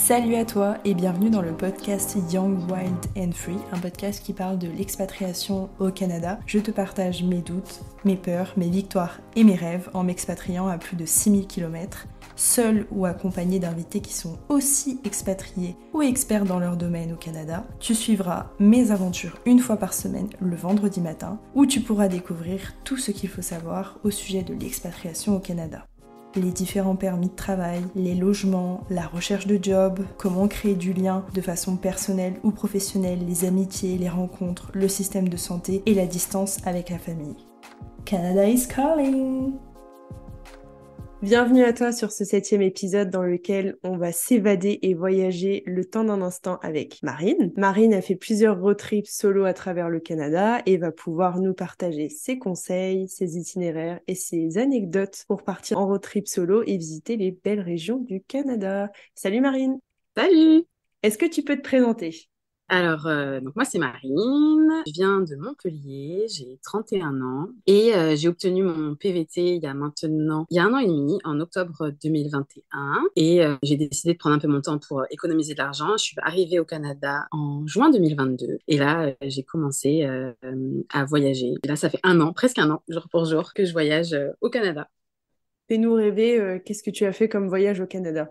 Salut à toi et bienvenue dans le podcast Young, Wild and Free, un podcast qui parle de l'expatriation au Canada. Je te partage mes doutes, mes peurs, mes victoires et mes rêves en m'expatriant à plus de 6000 km, seul ou accompagné d'invités qui sont aussi expatriés ou experts dans leur domaine au Canada. Tu suivras mes aventures une fois par semaine le vendredi matin, où tu pourras découvrir tout ce qu'il faut savoir au sujet de l'expatriation au Canada. Les différents permis de travail, les logements, la recherche de job, comment créer du lien de façon personnelle ou professionnelle, les amitiés, les rencontres, le système de santé et la distance avec la famille. Canada is calling! Bienvenue à toi sur ce 7e épisode dans lequel on va s'évader et voyager le temps d'un instant avec Marine. Marine a fait plusieurs road trips solo à travers le Canada et va pouvoir nous partager ses conseils, ses itinéraires et ses anecdotes pour partir en road trip solo et visiter les belles régions du Canada. Salut Marine! Salut! Est-ce que tu peux te présenter? Alors, donc moi c'est Marine, je viens de Montpellier, j'ai 31 ans et j'ai obtenu mon PVT il y a un an et demi, en octobre 2021 et j'ai décidé de prendre un peu mon temps pour économiser de l'argent. Je suis arrivée au Canada en juin 2022 et là j'ai commencé à voyager. Et là ça fait un an, presque un an, jour pour jour, que je voyage au Canada. Fais-nous rêver, qu'est-ce que tu as fait comme voyage au Canada?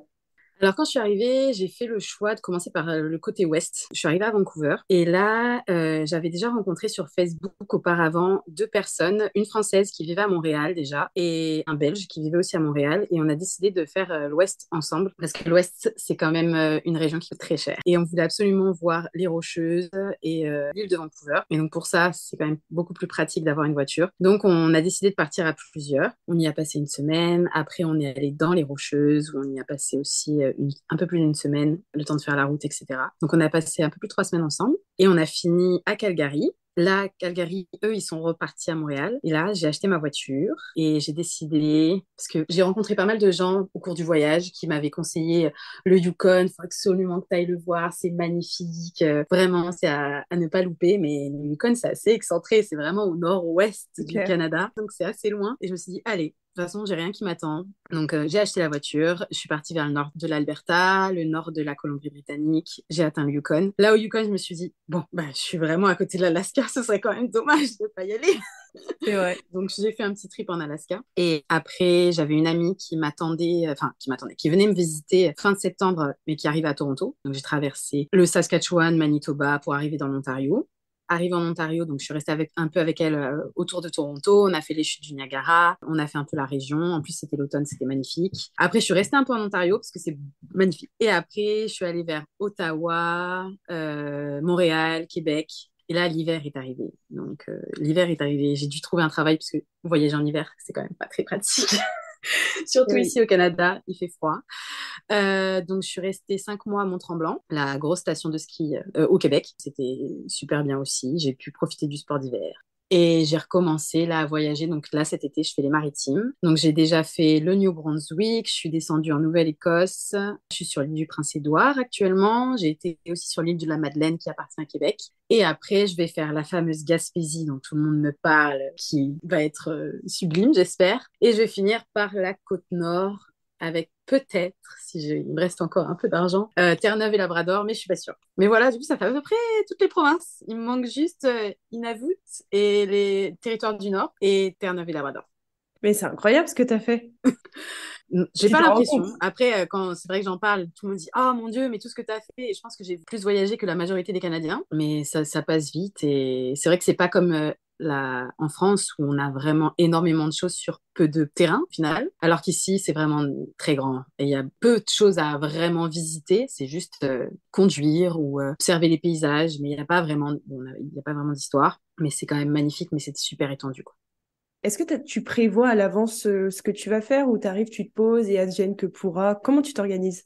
Alors, quand je suis arrivée, j'ai fait le choix de commencer par le côté ouest. Je suis arrivée à Vancouver et là, j'avais déjà rencontré sur Facebook auparavant deux personnes, une Française qui vivait à Montréal déjà et un Belge qui vivait aussi à Montréal. Et on a décidé de faire l'ouest ensemble parce que l'ouest, c'est quand même une région qui coûte très cher. Et on voulait absolument voir les Rocheuses et l'île de Vancouver. Et donc, pour ça, c'est quand même beaucoup plus pratique d'avoir une voiture. Donc, on a décidé de partir à plusieurs. On y a passé une semaine. Après, on est allé dans les Rocheuses où on y a passé aussi un peu plus d'une semaine, le temps de faire la route, etc. Donc, on a passé un peu plus de 3 semaines ensemble et on a fini à Calgary. Là, Calgary, eux, ils sont repartis à Montréal. Et là, j'ai acheté ma voiture et j'ai décidé, parce que j'ai rencontré pas mal de gens au cours du voyage qui m'avaient conseillé le Yukon, il faut absolument que tu ailles le voir, c'est magnifique. Vraiment, c'est à ne pas louper. Mais le Yukon, c'est assez excentré, c'est vraiment au nord-ouest du Ok. Canada. Donc, c'est assez loin. Et je me suis dit, allez, de toute façon, j'ai rien qui m'attend. Donc, j'ai acheté la voiture. Je suis partie vers le nord de l'Alberta, le nord de la Colombie-Britannique. J'ai atteint le Yukon. Là, au Yukon, je me suis dit, bon, bah, je suis vraiment à côté de l'Alaska. Ce serait quand même dommage de ne pas y aller. C'est vrai. Donc, j'ai fait un petit trip en Alaska. Et après, j'avais une amie qui venait me visiter fin de septembre, mais qui arrivait à Toronto. Donc, j'ai traversé le Saskatchewan, Manitoba pour arriver dans l'Ontario. Arrivée en Ontario, donc je suis restée un peu avec elle autour de Toronto. On a fait les chutes du Niagara, on a fait un peu la région. En plus, c'était l'automne, c'était magnifique. Après, je suis restée un peu en Ontario parce que c'est magnifique. Et après, je suis allée vers Ottawa, Montréal, Québec. Et là, l'hiver est arrivé. Donc, l'hiver est arrivé. J'ai dû trouver un travail parce que voyager en hiver, c'est quand même pas très pratique. Surtout Oui. ici au Canada, il fait froid. Donc, je suis restée 5 mois à Mont-Tremblant, la grosse station de ski au Québec. C'était super bien aussi. J'ai pu profiter du sport d'hiver. Et j'ai recommencé là à voyager. Donc là, cet été, je fais les maritimes. Donc j'ai déjà fait le New Brunswick, je suis descendue en Nouvelle-Écosse, je suis sur l'île du Prince-Édouard actuellement. J'ai été aussi sur l'île de la Madeleine qui appartient à Québec. Et après, je vais faire la fameuse Gaspésie dont tout le monde me parle, qui va être sublime, j'espère. Et je vais finir par la côte nord avec peut-être, il me reste encore un peu d'argent, Terre-Neuve et Labrador, mais je suis pas sûre. Mais voilà, du coup, ça fait à peu près toutes les provinces. Il me manque juste Nunavut et les territoires du Nord et Terre-Neuve et Labrador. Mais c'est incroyable ce que tu as fait. J'ai Tu pas t'en rends l'impression. compte? Après, quand c'est vrai que j'en parle, tout le monde dit oh mon Dieu, mais tout ce que tu as fait. Et je pense que j'ai plus voyagé que la majorité des Canadiens, mais ça passe vite. Et c'est vrai que c'est pas comme en France où on a vraiment énormément de choses sur peu de terrain au final, alors qu'ici c'est vraiment très grand. Et il y a peu de choses à vraiment visiter. C'est juste conduire ou observer les paysages, mais il n'y a pas vraiment, il y a pas vraiment d'histoire. Mais c'est quand même magnifique, mais c'est super étendu, quoi. Est-ce que tu prévois à l'avance ce que tu vas faire ou t'arrives, tu te poses et advienne que pourra? Comment tu t'organises?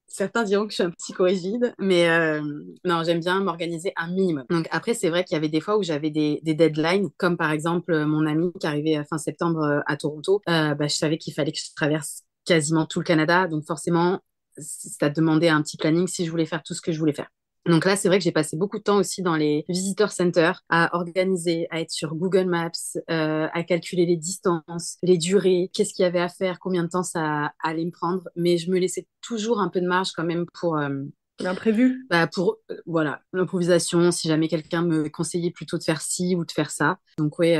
Certains diront que je suis un psychorigide, mais non, j'aime bien m'organiser un minimum. Donc après, c'est vrai qu'il y avait des fois où j'avais des deadlines, comme par exemple mon ami qui arrivait fin septembre à Toronto. Bah, je savais qu'il fallait que je traverse quasiment tout le Canada, donc forcément, ça demandait un petit planning si je voulais faire tout ce que je voulais faire. Donc là, c'est vrai que j'ai passé beaucoup de temps aussi dans les visitor centers à organiser, à être sur Google Maps, à calculer les distances, les durées, qu'est-ce qu'il y avait à faire, combien de temps ça allait me prendre. Mais je me laissais toujours un peu de marge quand même L'imprévu? pour voilà, l'improvisation, si jamais quelqu'un me conseillait plutôt de faire ci ou de faire ça. Donc ouais,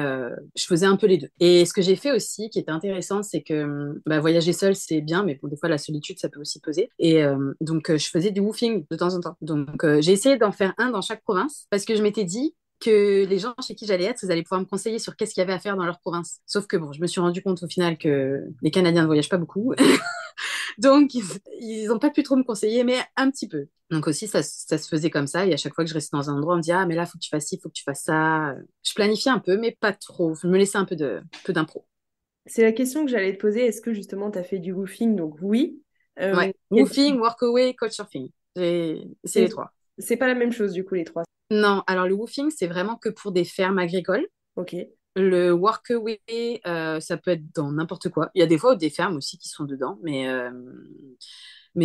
je faisais un peu les deux. Et ce que j'ai fait aussi, qui était intéressant, c'est que voyager seul, c'est bien, mais bon, des fois la solitude, ça peut aussi peser. Et donc je faisais du woofing de temps en temps. Donc j'ai essayé d'en faire un dans chaque province parce que je m'étais dit que les gens chez qui j'allais être, ils allaient pouvoir me conseiller sur qu'est-ce qu'il y avait à faire dans leur province. Sauf que bon, je me suis rendu compte au final que les Canadiens ne voyagent pas beaucoup. Donc, ils n'ont pas pu trop me conseiller, mais un petit peu. Donc aussi, ça se faisait comme ça. Et à chaque fois que je restais dans un endroit, on me dit, ah, mais là, faut que tu fasses ci, faut que tu fasses ça. Je planifiais un peu, mais pas trop. Je me laissais un peu d'impro. C'est la question que j'allais te poser. Est-ce que justement tu as fait du woofing? Donc oui. Ouais. Quel Woofing, type- workaway, couchsurfing. C'est les Et trois. c'est pas la même chose du coup les trois. Non, alors le woofing, c'est vraiment que pour des fermes agricoles. Ok. Le workaway, ça peut être dans n'importe quoi. Il y a des fois des fermes aussi qui sont dedans, mais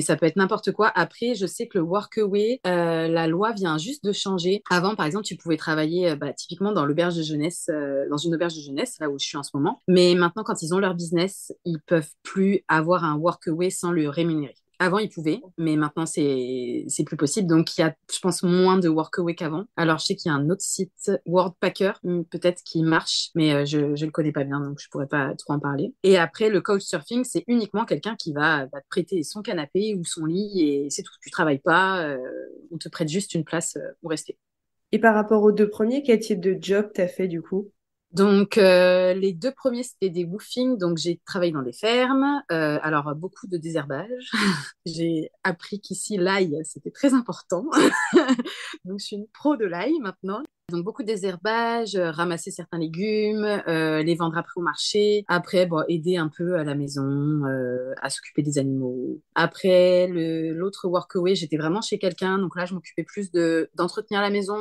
ça peut être n'importe quoi. Après, je sais que le workaway, la loi vient juste de changer. Avant, par exemple, tu pouvais travailler typiquement dans l'auberge de jeunesse, dans une auberge de jeunesse, là où je suis en ce moment. Mais maintenant, quand ils ont leur business, ils peuvent plus avoir un workaway sans le rémunérer. Avant, ils pouvaient, mais maintenant, c'est plus possible. Donc, il y a, je pense, moins de workaway qu'avant. Alors, je sais qu'il y a un autre site, Worldpacker, peut-être qui marche, mais je le connais pas bien, donc je pourrais pas trop en parler. Et après, le couchsurfing, c'est uniquement quelqu'un qui va te prêter son canapé ou son lit et c'est tout. Tu travailles pas, on te prête juste une place où rester. Et par rapport aux deux premiers, quel type de job t'as fait du coup? Donc, les deux premiers, c'était des woofings. Donc, j'ai travaillé dans des fermes. Alors, beaucoup de désherbage. J'ai appris qu'ici, l'ail, c'était très important. Donc, je suis une pro de l'ail maintenant. Donc, beaucoup de désherbage, ramasser certains légumes, les vendre après au marché. Après, bon, aider un peu à la maison, à s'occuper des animaux. Après, l'autre workaway, j'étais vraiment chez quelqu'un. Donc là, je m'occupais plus d'entretenir la maison,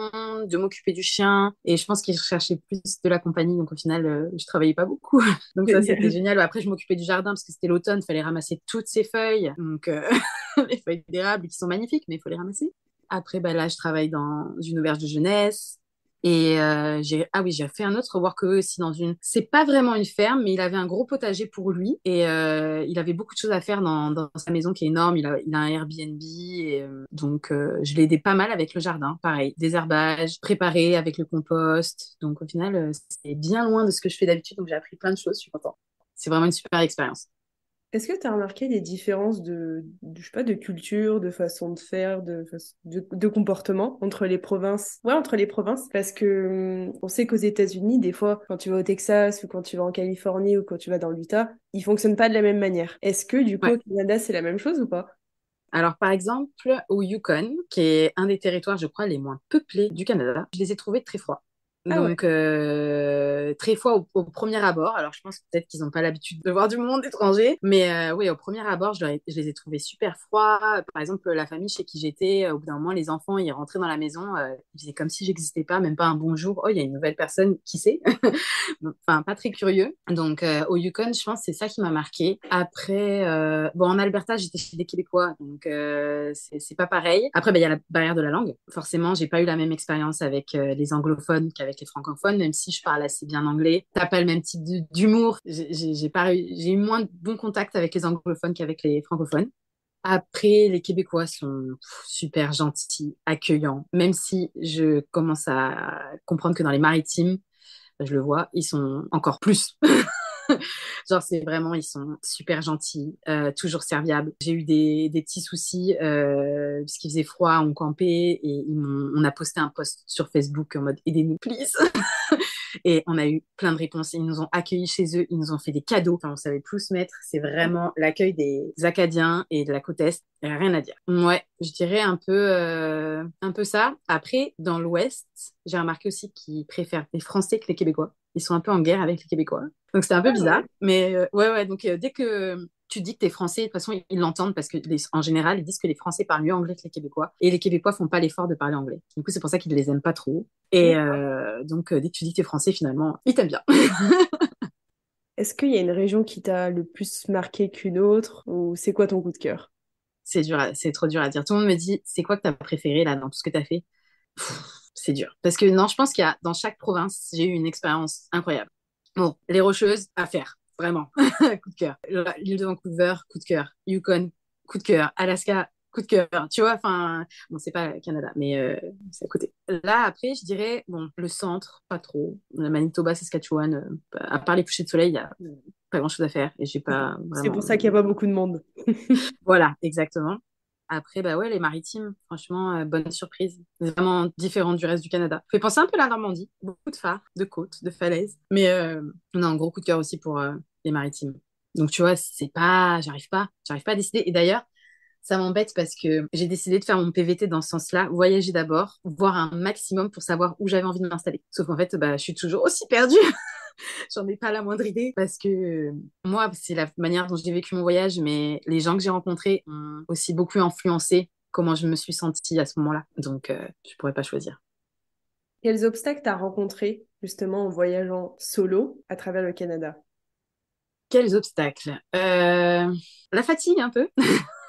de m'occuper du chien. Et je pense qu'il recherchait plus de la compagnie. Donc au final, je travaillais pas beaucoup. Donc ça, c'était Génial. génial. Après, je m'occupais du jardin parce que c'était l'automne. Il fallait ramasser toutes ces feuilles. Donc, les feuilles d'érable qui sont magnifiques, mais il faut les ramasser. Après, là, je travaille dans une auberge de jeunesse. Et ah oui, j'ai fait un autre workaway aussi dans c'est pas vraiment une ferme, mais il avait un gros potager pour lui et il avait beaucoup de choses à faire dans sa maison qui est énorme. Il a un Airbnb et donc je l'ai aidé pas mal avec le jardin. Pareil, désherbage, préparé avec le compost. Donc au final, c'est bien loin de ce que je fais d'habitude, donc j'ai appris plein de choses. Je suis contente. C'est vraiment une super expérience. Est-ce que tu as remarqué des différences je sais pas, de culture, de façon de faire, de comportement entre les provinces? Ouais, entre les provinces. Parce que on sait qu'aux États-Unis, des fois, quand tu vas au Texas ou quand tu vas en Californie ou quand tu vas dans l'Utah, ils fonctionnent pas de la même manière. Est-ce que du coup Ouais. au Canada, c'est la même chose ou pas? Alors, par exemple, au Yukon, qui est un des territoires, je crois, les moins peuplés du Canada, je les ai trouvés très froids. Ah ouais. Donc, très froids au premier abord. Alors, je pense peut-être qu'ils n'ont pas l'habitude de voir du monde étranger. Mais oui, au premier abord, je les ai trouvés super froids. Par exemple, la famille chez qui j'étais, au bout d'un moment, les enfants, ils rentraient dans la maison, ils faisaient comme si j'existais pas, même pas un bonjour. Oh, il y a une nouvelle personne, qui sait? Enfin, pas très curieux. Donc, au Yukon, je pense que c'est ça qui m'a marqué. Après, bon, en Alberta, j'étais chez des Québécois, donc c'est pas pareil. Après, il y a la barrière de la langue. Forcément, j'ai pas eu la même expérience avec les anglophones qu'avec les francophones, même si je parle assez bien anglais. T'as pas le même type d'humour. J'ai eu moins de bons contacts avec les anglophones qu'avec les francophones. Après, les Québécois sont super gentils, accueillants, même si je commence à comprendre que dans les maritimes, je le vois, ils sont encore plus. Genre, c'est vraiment, ils sont super gentils, toujours serviables. J'ai eu des petits soucis, puisqu'il faisait froid, on campait, et on a posté un post sur Facebook en mode aidez-nous, please. Et on a eu plein de réponses. Ils nous ont accueillis chez eux, ils nous ont fait des cadeaux. Enfin, on savait plus où se mettre. C'est vraiment l'accueil des Acadiens et de la côte Est. Il n'y a rien à dire. Ouais, je dirais un peu ça. Après, dans l'Ouest, j'ai remarqué aussi qu'ils préfèrent les Français que les Québécois. Ils sont un peu en guerre avec les Québécois. Donc, c'était un peu Ah bizarre. ouais. Mais ouais. Donc, dès que tu dis que tu es français, de toute façon, ils l'entendent parce que, en général, ils disent que les Français parlent mieux anglais que les Québécois. Et les Québécois font pas l'effort de parler anglais. Du coup, c'est pour ça qu'ils ne les aiment pas trop. Et donc, dès que tu dis que tu es français, finalement, ils t'aiment bien. Est-ce qu'il y a une région qui t'a le plus marqué qu'une autre ou c'est quoi ton coup de cœur? c'est trop dur à dire. Tout le monde me dit, c'est quoi que t'as préféré là dans tout ce que t'as fait? C'est dur. Parce que non, je pense qu'il y a, dans chaque province, j'ai eu une expérience incroyable. Bon, les Rocheuses, à faire, vraiment. Coup de cœur. L'île de Vancouver, coup de cœur. Yukon, coup de cœur. Alaska, coup de cœur. Tu vois, enfin, bon, c'est pas Canada, mais c'est à côté. Là, après, je dirais, bon, le centre, pas trop. Le Manitoba, Saskatchewan, à part les couchers de soleil, il y a pas grand-chose à faire et j'ai pas C'est vraiment. pour ça qu'il n'y a pas beaucoup de monde. Voilà, exactement. Après, bah ouais, les maritimes, franchement, bonne surprise. Vraiment différent du reste du Canada. Fait penser un peu à la Normandie. Beaucoup de phares, de côtes, de falaises. Mais on a un gros coup de cœur aussi pour les maritimes. Donc, tu vois, c'est pas, j'arrive pas à décider. Et d'ailleurs, ça m'embête parce que j'ai décidé de faire mon PVT dans ce sens-là, voyager d'abord, voir un maximum pour savoir où j'avais envie de m'installer. Sauf qu'en fait, bah, je suis toujours aussi perdue. J'en ai pas la moindre idée parce que moi, c'est la manière dont j'ai vécu mon voyage, mais les gens que j'ai rencontrés ont aussi beaucoup influencé comment je me suis sentie à ce moment-là. Donc, je pourrais pas choisir. Quels obstacles t'as rencontrés justement en voyageant solo à travers le Canada? Quels obstacles? La fatigue un peu.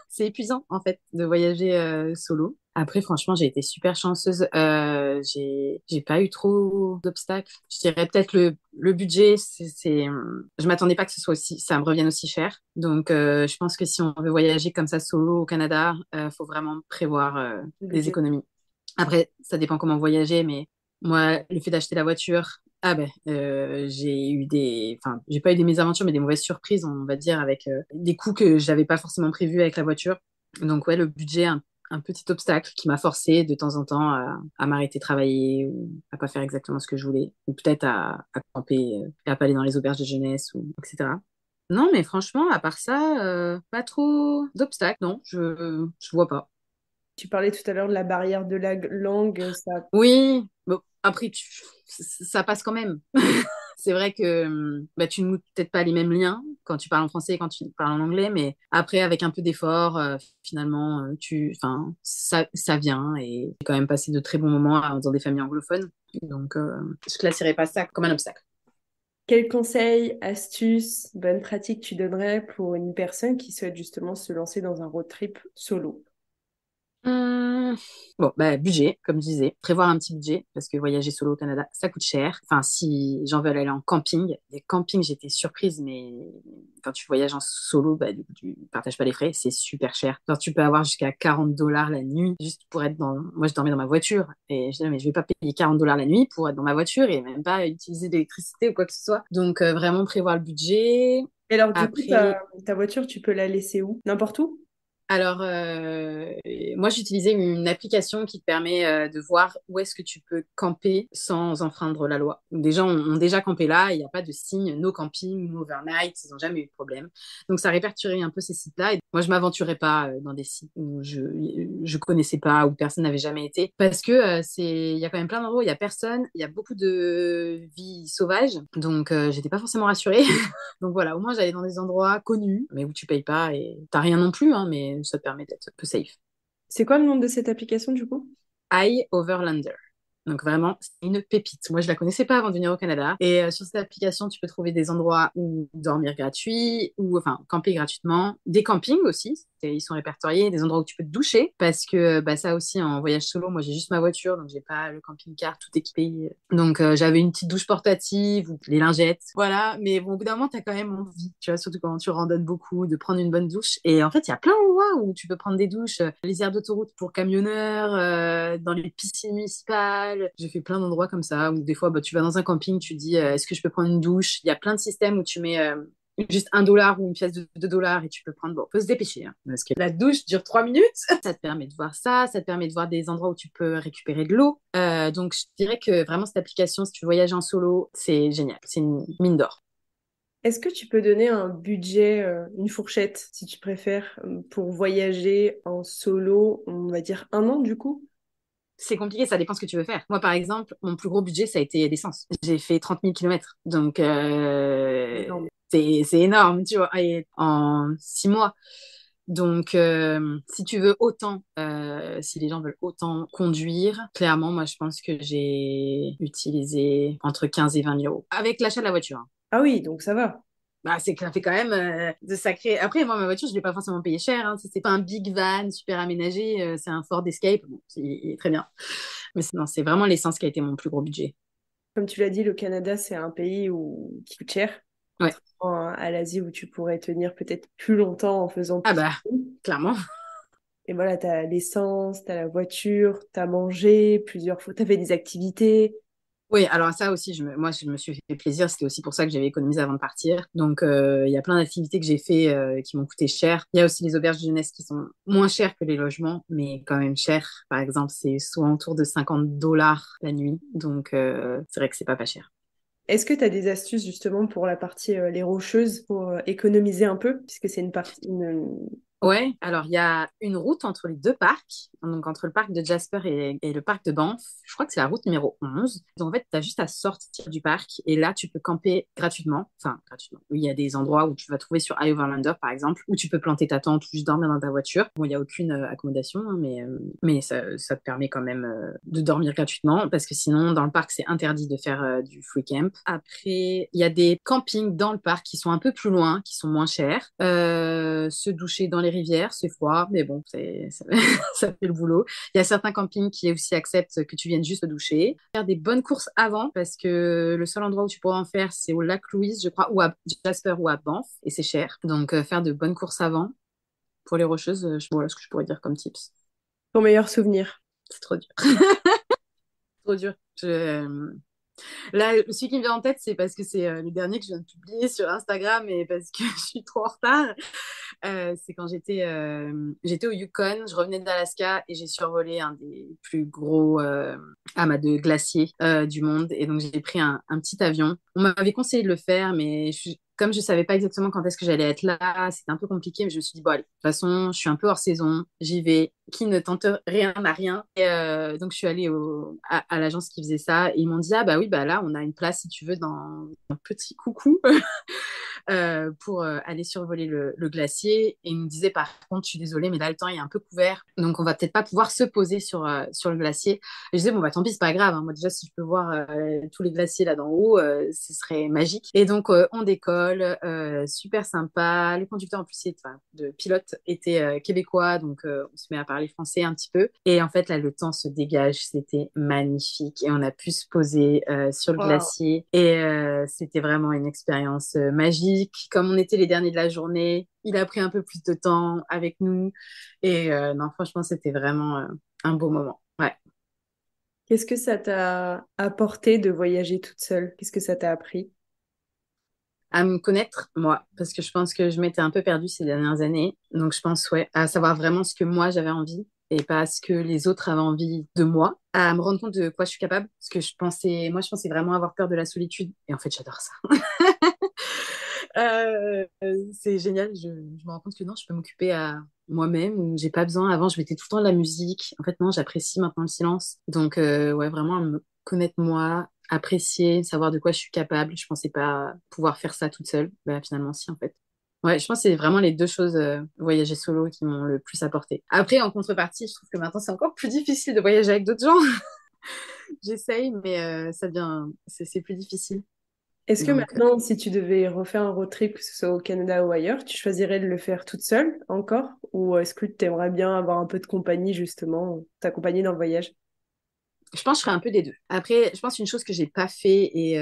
C'est épuisant en fait de voyager solo. Après, franchement, j'ai été super chanceuse. J'ai pas eu trop d'obstacles. Je dirais peut-être le budget. Je m'attendais pas que ce soit aussi, ça me revienne aussi cher. Donc, je pense que si on veut voyager comme ça solo au Canada, faut vraiment prévoir Le des budget. économies. Après, ça dépend comment voyager, mais moi, le fait d'acheter la voiture, ah ben, enfin, j'ai pas eu des mésaventures, mais des mauvaises surprises, on va dire, avec des coûts que j'avais pas forcément prévus avec la voiture. Donc ouais, le budget, un petit obstacle qui m'a forcé de temps en temps à m'arrêter de travailler ou à pas faire exactement ce que je voulais, ou peut-être à camper et à pas aller dans les auberges de jeunesse ou etc. Non, mais franchement, à part ça, pas trop d'obstacles, non, je vois pas. Tu parlais tout à l'heure de la barrière de la langue, ça. Oui, bon, après, ça passe quand même. C'est vrai que bah, tu ne moues peut-être pas les mêmes liens quand tu parles en français et quand tu parles en anglais, mais après, avec un peu d'effort, finalement, enfin, ça vient et j'ai quand même passé de très bons moments dans des familles anglophones. Donc, je classerais pas ça comme un obstacle. Quels conseils, astuces, bonnes pratiques tu donnerais pour une personne qui souhaite justement se lancer dans un road trip solo? Hum, Bon, bah, budget, comme je disais, prévoir un petit budget, parce que voyager solo au Canada, ça coûte cher. Enfin, si j'en veux aller en camping, les campings, j'étais surprise, mais quand tu voyages en solo, bah, du coup, tu partages pas les frais, c'est super cher. Genre, tu peux avoir jusqu'à 40 dollars la nuit, juste pour être dans. Moi, je dormais dans ma voiture, et je disais, mais je vais pas payer 40 dollars la nuit pour être dans ma voiture et même pas utiliser d'électricité ou quoi que ce soit. Donc, vraiment prévoir le budget. Et alors du coup, Après, ta voiture, tu peux la laisser où? N'importe où? alors, moi, j'utilisais une application qui te permet de voir où est-ce que tu peux camper sans enfreindre la loi. Donc, des gens ont déjà campé là, il n'y a pas de signe no camping, no overnight, ils n'ont jamais eu de problème. Donc, ça répertoriait un peu ces sites-là. Et moi, je m'aventurais pas dans des sites où je connaissais pas, où personne n'avait jamais été, parce que il y a quand même plein d'endroits où il y a personne, il y a beaucoup de vie sauvage, donc j'étais pas forcément rassurée. Donc voilà, au moins j'allais dans des endroits connus, mais où tu payes pas et t'as rien non plus, hein, mais ça te permet d'être un peu safe. C'est quoi le nom de cette application du coup? iOverlander. Donc vraiment, c'est une pépite. Moi, je la connaissais pas avant de venir au Canada. Et sur cette application, tu peux trouver des endroits où dormir gratuit, ou enfin camper gratuitement, des campings aussi. Ils sont répertoriés, des endroits où tu peux te doucher, parce que bah, ça aussi, en voyage solo, moi j'ai juste ma voiture, donc j'ai pas le camping-car tout équipé. Donc j'avais une petite douche portative ou les lingettes, voilà. Mais bon, au bout d'un moment, t'as quand même envie, tu vois, surtout quand tu randonnes beaucoup, de prendre une bonne douche. Et en fait, il y a plein d'endroits où tu peux prendre des douches, les aires d'autoroute pour camionneurs, dans les piscines municipales. J'ai fait plein d'endroits comme ça où des fois, bah, tu vas dans un camping, tu dis, est-ce que je peux prendre une douche? Il y a plein de systèmes où tu mets juste 1 dollar ou une pièce de 2 dollars et tu peux prendre. Bon, faut se dépêcher, hein, parce que la douche dure 3 minutes. Ça te permet de voir ça te permet de voir des endroits où tu peux récupérer de l'eau. Donc, je dirais que vraiment, cette application, si tu voyages en solo, c'est génial. C'est une mine d'or. Est-ce que tu peux donner un budget, une fourchette, si tu préfères, pour voyager en solo, on va dire 1 an du coup? C'est compliqué, ça dépend ce que tu veux faire. Moi, par exemple, mon plus gros budget, ça a été l'essence. J'ai fait 30 000 kilomètres. Donc, Énorme. c'est énorme, tu vois, et en 6 mois. Donc, si tu veux autant, si les gens veulent autant conduire, clairement, moi, je pense que j'ai utilisé entre 15 et 20 000 euros avec l'achat de la voiture, hein. Ah oui, donc ça va. Bah, c'est que ça fait quand même de sacrés. Après, moi, ma voiture, je l'ai pas forcément payée cher. Hein. C'est pas un big van super aménagé. C'est un Ford Escape. Bon, il est très bien. Mais non, c'est vraiment l'essence qui a été mon plus gros budget. Comme tu l'as dit, le Canada, c'est un pays qui coûte cher, Ouais. contrairement à l'Asie où tu pourrais tenir peut-être plus longtemps en faisant Ah plus. bah, clairement. Et voilà, tu as l'essence, tu as la voiture, tu as mangé plusieurs fois, tu as fait des activités. Oui, alors ça aussi, moi, je me suis fait plaisir. C'était aussi pour ça que j'avais économisé avant de partir. Donc, il y a plein d'activités que j'ai fait qui m'ont coûté cher. Il y a aussi les auberges de jeunesse qui sont moins chères que les logements, mais quand même chères. Par exemple, c'est souvent autour de $50 la nuit. Donc, c'est vrai que c'est pas cher. Est-ce que tu as des astuces justement pour la partie les rocheuses pour économiser un peu, puisque c'est une partie Ouais, alors il y a une route entre les deux parcs, donc entre le parc de Jasper et le parc de Banff. Je crois que c'est la route numéro 11. Donc en fait, tu as juste à sortir du parc et là, tu peux camper gratuitement. Enfin, gratuitement. Oui, il y a des endroits où tu vas trouver sur iOverlander, par exemple, où tu peux planter ta tente ou juste dormir dans ta voiture. Bon, il n'y a aucune accommodation, hein, mais ça te permet quand même de dormir gratuitement parce que sinon, dans le parc, c'est interdit de faire du free camp. Après, il y a des campings dans le parc qui sont un peu plus loin, qui sont moins chers. Se doucher dans les rivières, c'est froid, mais bon, ça fait le boulot. Il y a certains campings qui aussi acceptent que tu viennes juste te doucher. Faire des bonnes courses avant, parce que le seul endroit où tu pourras en faire, c'est au lac Louise, je crois, ou à Jasper ou à Banff, et c'est cher. Donc, faire de bonnes courses avant. Pour les rocheuses, voilà ce que je pourrais dire comme tips. ton meilleur souvenir. C'est trop dur. Trop dur. Là, celui qui me vient en tête, c'est parce que c'est le dernier que je viens de publier sur Instagram et parce que je suis trop en retard. C'est quand j'étais au Yukon, je revenais d'Alaska et j'ai survolé un des plus gros amas de glaciers du monde. Et donc, j'ai pris un petit avion. On m'avait conseillé de le faire, mais comme je savais pas exactement quand est-ce que j'allais être là, c'était un peu compliqué, mais je me suis dit, bon, allez, de toute façon, je suis un peu hors saison, j'y vais. Qui ne tente rien n'a rien. Et donc, je suis allée à l'agence qui faisait ça et ils m'ont dit, ah bah oui, bah là, on a une place si tu veux dans un petit coucou. Pour aller survoler le glacier. Et il nous disait, par contre, je suis désolée, mais là, le temps est un peu couvert. Donc, on va peut-être pas pouvoir se poser sur le glacier. Et je disais, bon, bah, tant pis, c'est pas grave. Hein. Moi, déjà, si je peux voir tous les glaciers là d'en haut, ce serait magique. Et donc, on décolle, super sympa. Le conducteur, en plus, de pilote était québécois. Donc, on se met à parler français un petit peu. Et en fait, là, le temps se dégage. C'était magnifique. Et on a pu se poser sur le Wow. glacier. Et c'était vraiment une expérience magique. Comme on était les derniers de la journée, il a pris un peu plus de temps avec nous. Et non, franchement, c'était vraiment un beau moment. Ouais. Qu'est-ce que ça t'a apporté de voyager toute seule? Qu'est-ce que ça t'a appris? À me connaître, moi, parce que je pense que je m'étais un peu perdue ces dernières années. Donc, je pense, ouais, à savoir vraiment ce que moi j'avais envie et pas ce que les autres avaient envie de moi. À me rendre compte de quoi je suis capable. Parce que je pensais vraiment avoir peur de la solitude. Et en fait, j'adore ça. C'est génial. Je me rends compte que non, je peux m'occuper à moi-même. J'ai pas besoin. Avant, je mettais tout le temps de la musique. En fait, non, j'apprécie maintenant le silence. Donc, ouais, vraiment, me connaître moi, apprécier, savoir de quoi je suis capable. Je pensais pas pouvoir faire ça toute seule. Bah, finalement, si, en fait. Ouais, je pense que c'est vraiment les deux choses, voyager solo, qui m'ont le plus apporté. Après, en contrepartie, je trouve que maintenant, c'est encore plus difficile de voyager avec d'autres gens. J'essaye, mais c'est plus difficile. Est-ce que Donc, maintenant, si tu devais refaire un road trip, que ce soit au Canada ou ailleurs, tu choisirais de le faire toute seule encore? Ou est-ce que tu aimerais bien avoir un peu de compagnie, justement, t'accompagner dans le voyage? je pense que je ferai un peu des deux. Après, je pense qu'une chose que j'ai pas fait et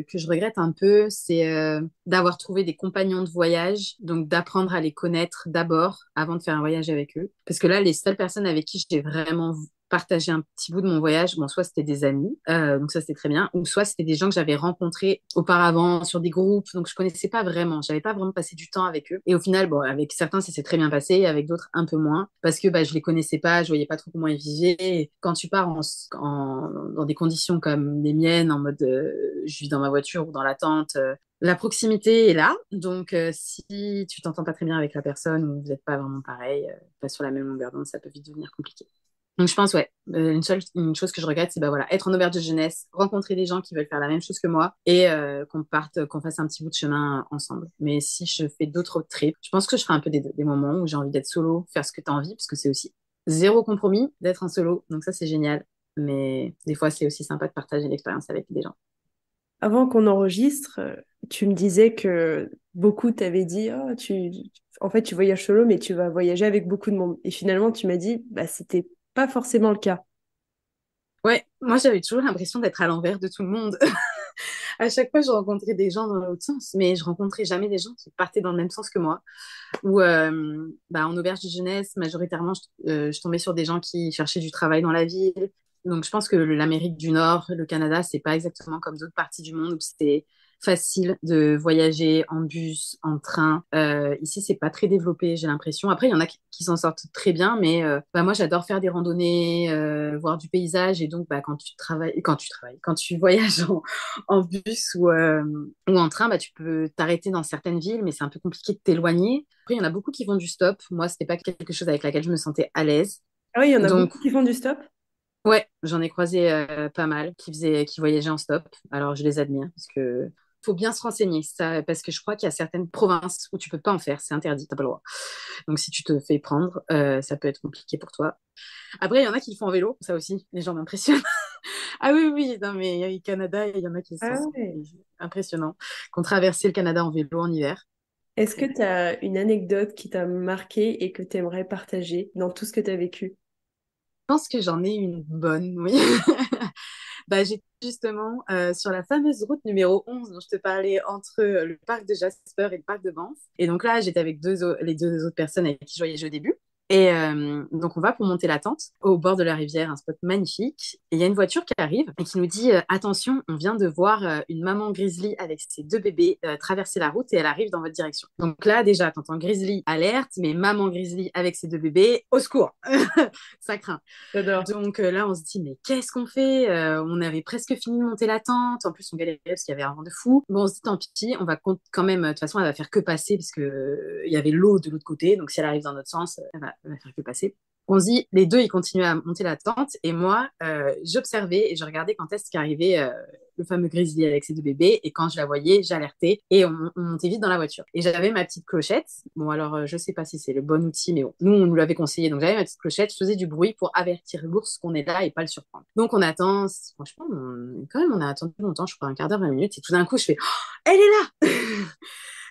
que je regrette un peu, c'est d'avoir trouvé des compagnons de voyage, donc d'apprendre à les connaître d'abord avant de faire un voyage avec eux. Parce que là, les seules personnes avec qui j'ai vraiment partagé un petit bout de mon voyage, bon, soit c'était des amis, donc ça c'était très bien, ou soit c'était des gens que j'avais rencontrés auparavant sur des groupes, donc je connaissais pas vraiment, j'avais pas vraiment passé du temps avec eux. Et au final, bon, avec certains ça s'est très bien passé, avec d'autres un peu moins, parce que bah, je les connaissais pas, je voyais pas trop comment ils vivaient. Et quand tu pars dans des conditions comme les miennes, en mode je vis dans ma voiture ou dans la tente, la proximité est là, donc si tu t'entends pas très bien avec la personne ou vous n'êtes pas vraiment pareil, pas sur la même longueur d'onde, ça peut vite devenir compliqué. Donc je pense, ouais, une chose que je regrette, c'est bah, voilà, être en auberge de jeunesse, rencontrer des gens qui veulent faire la même chose que moi et qu'on fasse un petit bout de chemin ensemble. Mais si je fais d'autres trips, je pense que je ferai un peu des moments où j'ai envie d'être solo, faire ce que tu as envie, parce que c'est aussi zéro compromis d'être en solo, donc ça c'est génial. Mais des fois, c'est aussi sympa de partager l'expérience avec des gens. Avant qu'on enregistre, tu me disais que beaucoup t'avaient dit, oh, en fait, tu voyages solo, mais tu vas voyager avec beaucoup de monde. Et finalement, tu m'as dit, bah, c'était pas forcément le cas. Ouais, moi j'avais toujours l'impression d'être à l'envers de tout le monde. À chaque fois, je rencontrais des gens dans l'autre sens, mais je rencontrais jamais des gens qui partaient dans le même sens que moi. Ou en auberge de jeunesse, majoritairement, je tombais sur des gens qui cherchaient du travail dans la ville. Donc, je pense que l'Amérique du Nord, le Canada, c'est pas exactement comme d'autres parties du monde où c'est facile de voyager en bus, en train. Ici, c'est pas très développé, j'ai l'impression. Après, il y en a qui s'en sortent très bien, mais moi, j'adore faire des randonnées, voir du paysage. Et donc, quand tu voyages en bus ou en train, bah, tu peux t'arrêter dans certaines villes, mais c'est un peu compliqué de t'éloigner. Après, il y en a beaucoup qui vont du stop. Moi, c'était pas quelque chose avec laquelle je me sentais à l'aise. Ah oui, il y en a Donc, beaucoup qui font du stop. ouais, j'en ai croisé pas mal qui voyageaient en stop. Alors, je les admire parce que faut bien se renseigner, ça, parce que je crois qu'il y a certaines provinces où tu peux pas en faire, c'est interdit, t'as pas le droit. Donc, si tu te fais prendre, ça peut être compliqué pour toi. Après, il y en a qui le font en vélo, ça aussi, les gens m'impressionnent. Ah oui, oui, non, mais au Canada, il y en a qui Ah sont ouais. impressionnants, qui ont traversé le Canada en vélo en hiver. Est-ce que tu as une anecdote qui t'a marqué et que tu aimerais partager dans tout ce que tu as vécu? Je pense que j'en ai une bonne, oui. Bah, j'étais justement sur la fameuse route numéro 11 dont je te parlais entre le parc de Jasper et le parc de Banff. Et donc là, j'étais avec les deux autres personnes avec qui je voyageais au début. Et donc, on va pour monter la tente au bord de la rivière, un spot magnifique. Et il y a une voiture qui arrive et qui nous dit attention, on vient de voir une maman grizzly avec ses deux bébés traverser la route et elle arrive dans votre direction. Donc là, déjà, t'entends grizzly alerte, mais maman grizzly avec ses deux bébés, au secours Ça craint. J'adore. Donc là, on se dit, mais qu'est-ce qu'on fait On avait presque fini de monter la tente. En plus, on galérait parce qu'il y avait un vent de fou. Bon, on se dit, tant pis, on va quand même, de toute façon, elle va faire que passer parce que il y avait l'eau de l'autre côté. Donc si elle arrive dans notre sens, elle va faire que passer. On se dit, les deux, ils continuaient à monter la tente. Et moi, j'observais et je regardais quand est-ce qu'arrivait le fameux grizzly avec ses deux bébés. Et quand je la voyais, j'alertais et on montait vite dans la voiture. Et j'avais ma petite clochette. Bon, alors, je sais pas si c'est le bon outil, mais bon, nous, on nous l'avait conseillé. Donc, j'avais ma petite clochette. Je faisais du bruit pour avertir l'ours qu'on est là et pas le surprendre. Donc, on attend. Franchement, on a attendu longtemps. Je crois un quart d'heure, 20 minutes. Et tout d'un coup, je fais, oh, elle est là!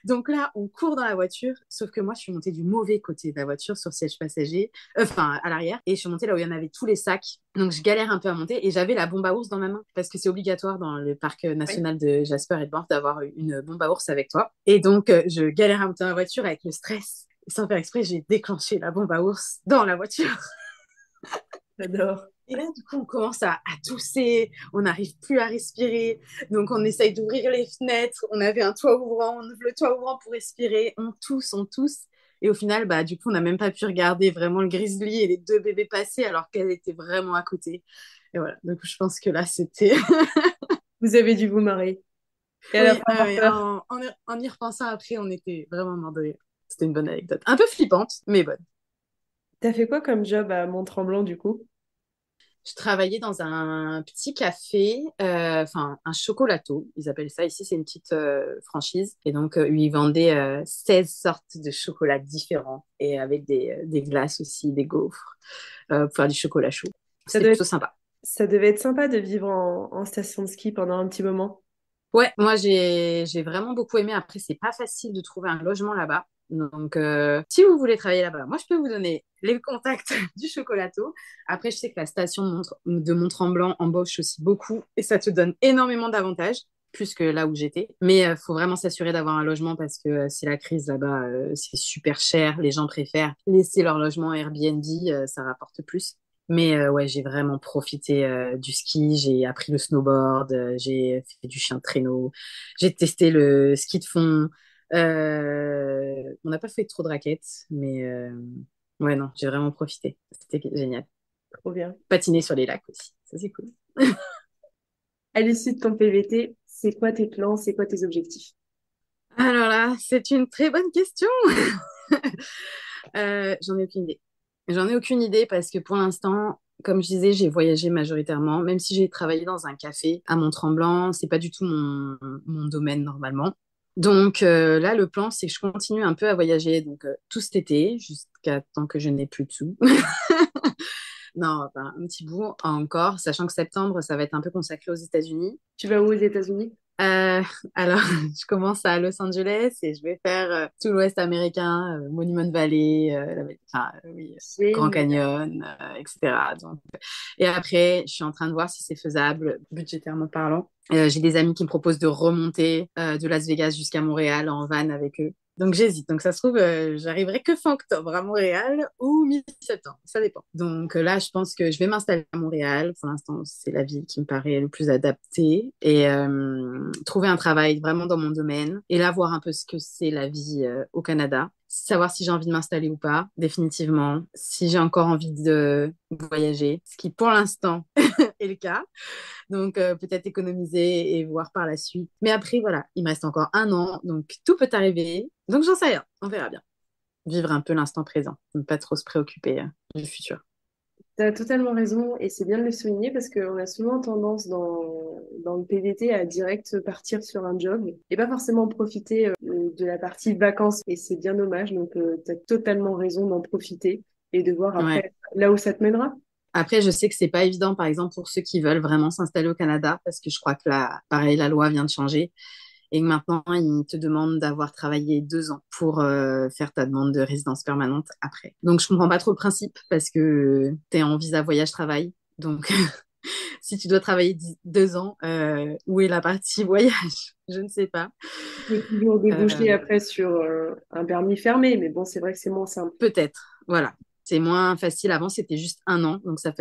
Donc là, on court dans la voiture, sauf que moi, je suis montée du mauvais côté de la voiture sur siège passager, enfin à l'arrière, et je suis montée là où il y en avait tous les sacs. Donc je galère un peu à monter, et j'avais la bombe à ours dans ma main, parce que c'est obligatoire dans le parc Oui. national de Jasper et de Banff d'avoir une bombe à ours avec toi. Et donc, je galère à monter dans la voiture avec le stress. Et sans faire exprès, j'ai déclenché la bombe à ours dans la voiture. J'adore. Et là, du coup, on commence à tousser, on n'arrive plus à respirer. Donc, on essaye d'ouvrir les fenêtres. On avait un toit ouvrant, on ouvre le toit ouvrant pour respirer. On tousse, on tousse. Et au final, bah, du coup, on n'a même pas pu regarder vraiment le grizzly et les deux bébés passer alors qu'elle était vraiment à côté. Et voilà. Donc, je pense que là, c'était. Vous avez dû vous marrer. Et à la Oui, fin, avoir peur. en y repensant après, on était vraiment morts de rire. C'était une bonne anecdote. Un peu flippante, mais bonne. T'as fait quoi comme job à Mont-Tremblant, du coup? Je travaillais dans un petit café, enfin un chocolato, ils appellent ça. Ici, c'est une petite franchise. Et donc, ils vendaient 16 sortes de chocolats différents et avec des glaces aussi, des gaufres, pour faire du chocolat chaud. Ça C'était devait plutôt être, sympa. ça devait être sympa de vivre en station de ski pendant un petit moment. Ouais, moi, j'ai vraiment beaucoup aimé. Après, c'est pas facile de trouver un logement là-bas. Donc, si vous voulez travailler là-bas, moi, je peux vous donner les contacts du chocolato. Après, je sais que la station de Mont-Tremblant embauche aussi beaucoup et ça te donne énormément d'avantages, plus que là où j'étais. Mais il faut vraiment s'assurer d'avoir un logement parce que c'est la crise là-bas, c'est super cher. Les gens préfèrent laisser leur logement Airbnb, ça rapporte plus. Mais ouais, j'ai vraiment profité du ski. J'ai appris le snowboard, j'ai fait du chien de traîneau, j'ai testé le ski de fond. On n'a pas fait trop de raquettes, mais ouais, non, j'ai vraiment profité. C'était génial. Trop bien. Patiner sur les lacs aussi, ça c'est cool. À l'issue de ton PVT, c'est quoi tes plans, c'est quoi tes objectifs? Alors là, c'est une très bonne question. J'en ai aucune idée. J'en ai aucune idée parce que pour l'instant, comme je disais, j'ai voyagé majoritairement, même si j'ai travaillé dans un café à Mont-Tremblant, c'est pas du tout mon domaine normalement. Donc là, le plan, c'est que je continue un peu à voyager donc tout cet été jusqu'à tant que je n'ai plus de sous. Non, enfin, un petit bout encore, sachant que septembre, ça va être un peu consacré aux États-Unis. Tu vas où aux États-Unis? Euh, alors, je commence à Los Angeles et je vais faire tout l'Ouest américain, Monument Valley, oui, Grand Génial. Canyon, etc. Donc, et après, je suis en train de voir si c'est faisable, budgétairement parlant. J'ai des amis qui me proposent de remonter de Las Vegas jusqu'à Montréal en van avec eux. Donc j'hésite. Donc ça se trouve, j'arriverai que fin octobre à Montréal ou mi-septembre, ça dépend. Donc là, je pense que je vais m'installer à Montréal. Pour l'instant, c'est la ville qui me paraît le plus adaptée et trouver un travail vraiment dans mon domaine et là voir un peu ce que c'est la vie au Canada. Savoir si j'ai envie de m'installer ou pas, définitivement. Si j'ai encore envie de voyager, ce qui pour l'instant est le cas. Donc, peut-être économiser et voir par la suite. Mais après, voilà, il me reste encore un an, donc tout peut arriver. Donc, j'en sais rien, on verra bien. Vivre un peu l'instant présent, ne pas trop se préoccuper du futur. Tu as totalement raison et c'est bien de le souligner parce qu'on a souvent tendance dans le PVT à direct partir sur un job et pas forcément profiter de la partie vacances et c'est bien dommage. Donc, tu as totalement raison d'en profiter et de voir Ouais. après là où ça te mènera. Après, je sais que c'est pas évident, par exemple, pour ceux qui veulent vraiment s'installer au Canada, parce que je crois que là, pareil, la loi vient de changer et que maintenant, ils te demandent d'avoir travaillé 2 ans pour faire ta demande de résidence permanente après. Donc, je comprends pas trop le principe parce que tu es en visa voyage-travail. Donc, si tu dois travailler 2 ans, où est la partie voyage? Je ne sais pas. Tu peux toujours déboucher Euh, après sur un permis fermé, mais bon, c'est vrai que c'est moins simple. Peut-être, voilà. C'est moins facile. Avant, c'était juste un an, donc ça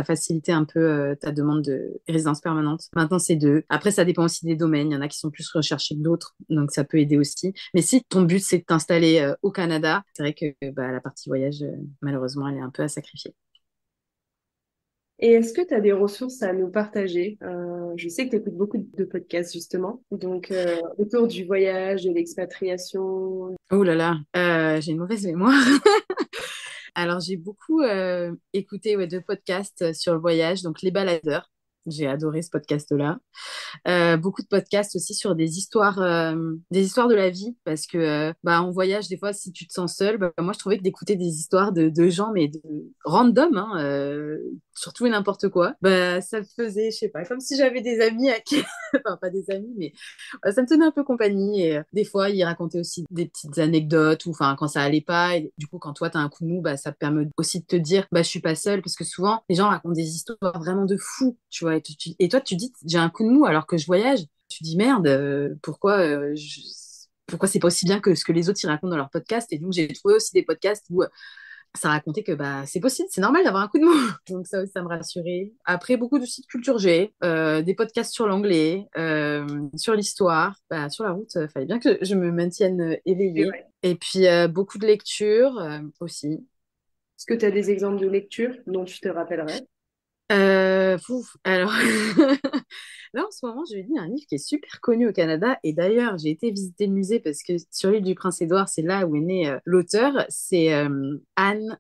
facilitait un peu ta demande de résidence permanente. Maintenant, c'est 2. Après, ça dépend aussi des domaines. Il y en a qui sont plus recherchés que d'autres, donc ça peut aider aussi. Mais si ton but, c'est de t'installer au Canada, c'est vrai que bah, la partie voyage, malheureusement, elle est un peu à sacrifier. Et est-ce que tu as des ressources à nous partager? Je sais que tu écoutes beaucoup de podcasts, justement. Donc, autour du voyage, de l'expatriation. Oh là là, j'ai une mauvaise mémoire. Alors, j'ai beaucoup écouté ouais, de podcasts sur le voyage, donc Les Baladeurs. J'ai adoré ce podcast-là. Beaucoup de podcasts aussi sur des histoires de la vie, parce que bah, en voyage, des fois, si tu te sens seul, bah, moi, je trouvais que d'écouter des histoires de gens, mais de random, hein, surtout et n'importe quoi, bah, ça me faisait, je sais pas, comme si j'avais des amis à qui, enfin, pas des amis, mais ça me tenait un peu compagnie. Et des fois, ils racontaient aussi des petites anecdotes, ou enfin, quand ça allait pas, et du coup, quand toi, t'as un coup de mou, bah, ça te permet aussi de te dire, bah, je suis pas seule, parce que souvent, les gens racontent des histoires vraiment de fous, tu vois, et toi, tu dis, j'ai un coup de mou alors que je voyage. Tu dis, merde, pourquoi c'est pas aussi bien que ce que les autres y racontent dans leur podcast. Et donc, j'ai trouvé aussi des podcasts où ça racontait que bah, c'est possible, c'est normal d'avoir un coup de mou. Donc ça aussi, ça me rassurait. Après, beaucoup de sites culture G, des podcasts sur l'anglais, sur l'histoire. Bah, sur la route, il fallait bien que je me maintienne C'est éveillée. vrai. Et puis, beaucoup de lectures aussi. Est-ce que tu as des exemples de lecture dont tu te rappellerais? Alors, là en ce moment, je lis un livre qui est super connu au Canada. Et d'ailleurs, j'ai été visiter le musée parce que sur l'île du Prince-Édouard, c'est là où est né l'auteur. C'est Anne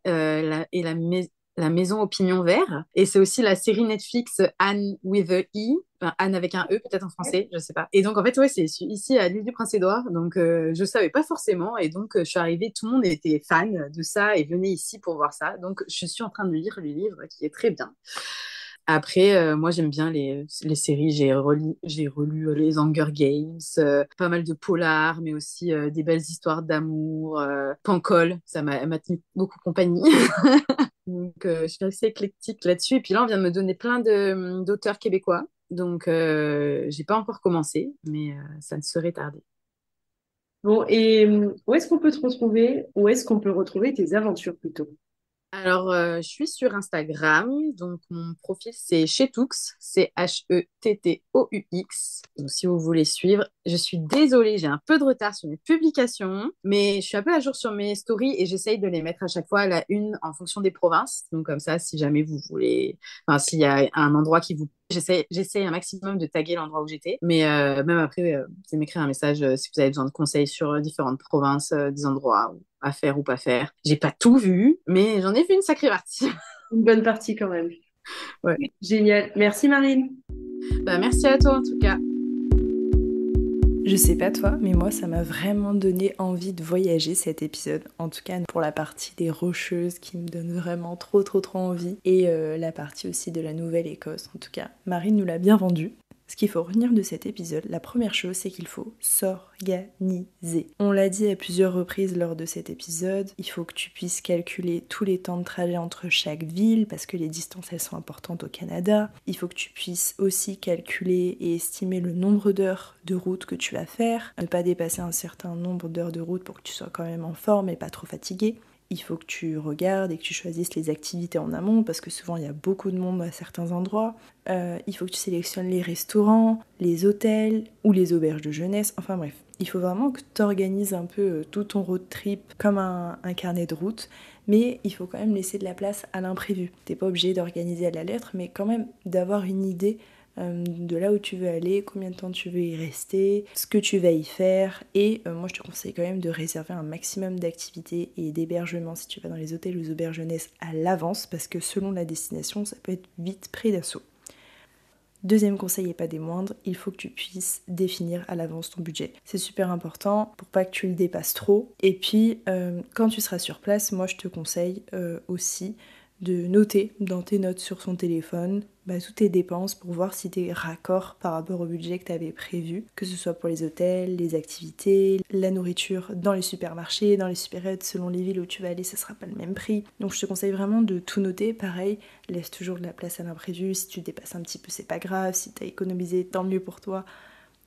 la Maison au Pignon Vert. Et c'est aussi la série Netflix Anne with a E. Enfin, Anne avec un E, peut-être en français, je sais pas. Et donc, en fait, ouais, c'est ici à l'île du Prince-Édouard. Donc, je savais pas forcément. Et donc, je suis arrivée, tout le monde était fan de ça et venait ici pour voir ça. Donc, je suis en train de lire le livre qui est très bien. Après, moi, j'aime bien les séries. J'ai relu les Hunger Games, pas mal de polars, mais aussi des belles histoires d'amour. Pancol, elle m'a tenu beaucoup compagnie. Donc, je suis assez éclectique là-dessus. Et puis là, on vient de me donner plein d'auteurs québécois. Donc, j'ai pas encore commencé, mais ça ne saurait tarder. Bon, et où est-ce qu'on peut te retrouver? Où est-ce qu'on peut retrouver tes aventures plutôt? Alors, je suis sur Instagram, donc mon profil c'est Chettoux, c'est Hettous. Donc, si vous voulez suivre, je suis désolée, j'ai un peu de retard sur mes publications, mais je suis un peu à jour sur mes stories et j'essaye de les mettre à chaque fois à la une en fonction des provinces. Donc, comme ça, si jamais vous voulez, enfin, s'il y a un endroit qui vous j'essaie un maximum de taguer l'endroit où j'étais. Mais même après, vous pouvez m'écrire un message si vous avez besoin de conseils sur différentes provinces, des endroits à faire ou pas faire. J'ai pas tout vu, mais j'en ai vu une sacrée partie. Une bonne partie quand même. Ouais. Génial. Merci Marine. Bah, merci à toi en tout cas. Je sais pas toi, mais moi ça m'a vraiment donné envie de voyager cet épisode. En tout cas pour la partie des Rocheuses qui me donne vraiment trop envie. Et la partie aussi de la Nouvelle-Écosse. En tout cas, Marine nous l'a bien vendu. Ce qu'il faut retenir de cet épisode, la première chose, c'est qu'il faut s'organiser. On l'a dit à plusieurs reprises lors de cet épisode, il faut que tu puisses calculer tous les temps de trajet entre chaque ville, parce que les distances, elles sont importantes au Canada. Il faut que tu puisses aussi calculer et estimer le nombre d'heures de route que tu vas faire, ne pas dépasser un certain nombre d'heures de route pour que tu sois quand même en forme et pas trop fatigué. Il faut que tu regardes et que tu choisisses les activités en amont parce que souvent il y a beaucoup de monde à certains endroits. Il faut que tu sélectionnes les restaurants, les hôtels ou les auberges de jeunesse. Enfin bref, il faut vraiment que tu organises un peu tout ton road trip comme un carnet de route. Mais il faut quand même laisser de la place à l'imprévu. T'es pas obligé d'organiser à la lettre, mais quand même d'avoir une idée de là où tu veux aller, combien de temps tu veux y rester, ce que tu vas y faire. Et moi je te conseille quand même de réserver un maximum d'activités et d'hébergements si tu vas dans les hôtels ou les auberges jeunesse à l'avance, parce que selon la destination ça peut être vite pris d'assaut. Deuxième conseil et pas des moindres, il faut que tu puisses définir à l'avance ton budget. C'est super important pour pas que tu le dépasses trop. Et puis quand tu seras sur place, moi je te conseille aussi de noter dans tes notes sur son téléphone toutes tes dépenses pour voir si t'es raccord par rapport au budget que tu avais prévu, que ce soit pour les hôtels, les activités, la nourriture dans les supermarchés, dans les supérettes, selon les villes où tu vas aller, ça sera pas le même prix. Donc je te conseille vraiment de tout noter. Pareil, laisse toujours de la place à l'imprévu. Si tu dépasses un petit peu, c'est pas grave. Si t'as économisé, tant mieux pour toi.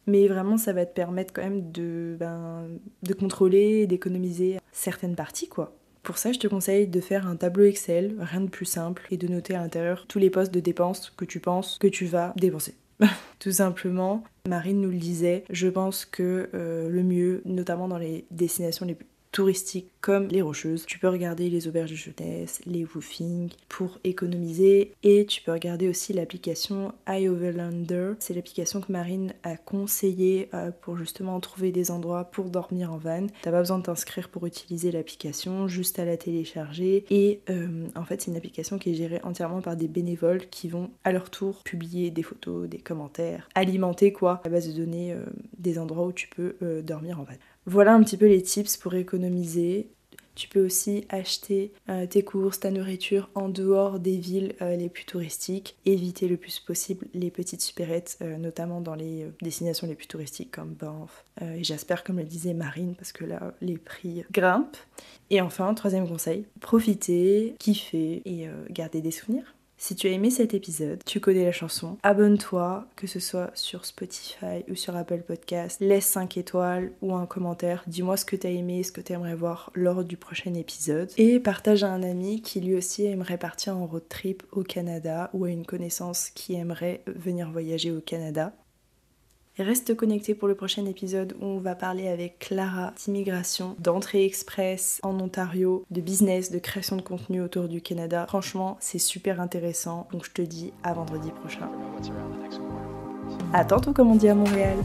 Mais vraiment, ça va te permettre quand même de contrôler et d'économiser certaines parties, quoi. Pour ça, je te conseille de faire un tableau Excel, rien de plus simple, et de noter à l'intérieur tous les postes de dépenses que tu penses que tu vas dépenser. Tout simplement, Marine nous le disait, je pense que le mieux, notamment dans les destinations les plus touristiques comme les Rocheuses, tu peux regarder les auberges de jeunesse, les woofing pour économiser, et tu peux regarder aussi l'application iOverlander. C'est l'application que Marine a conseillée pour justement trouver des endroits pour dormir en van. T'as pas besoin de t'inscrire pour utiliser l'application, juste à la télécharger, et en fait c'est une application qui est gérée entièrement par des bénévoles qui vont à leur tour publier des photos, des commentaires, alimenter la base de données des endroits où tu peux dormir en van. Voilà un petit peu les tips pour économiser. Tu peux aussi acheter tes courses, ta nourriture en dehors des villes les plus touristiques. Éviter le plus possible les petites supérettes, notamment dans les destinations les plus touristiques comme Banff et Jasper, comme le disait Marine, parce que là, les prix grimpent. Et enfin, troisième conseil, profiter, kiffer et garder des souvenirs. Si tu as aimé cet épisode, tu connais la chanson, abonne-toi, que ce soit sur Spotify ou sur Apple Podcast, laisse 5 étoiles ou un commentaire, dis-moi ce que tu as aimé, ce que tu aimerais voir lors du prochain épisode, et partage à un ami qui lui aussi aimerait partir en road trip au Canada ou à une connaissance qui aimerait venir voyager au Canada. Et reste connecté pour le prochain épisode où on va parler avec Clara d'immigration, d'entrée express en Ontario, de business, de création de contenu autour du Canada. Franchement, c'est super intéressant, donc je te dis à vendredi prochain. À tantôt comme on dit à Montréal.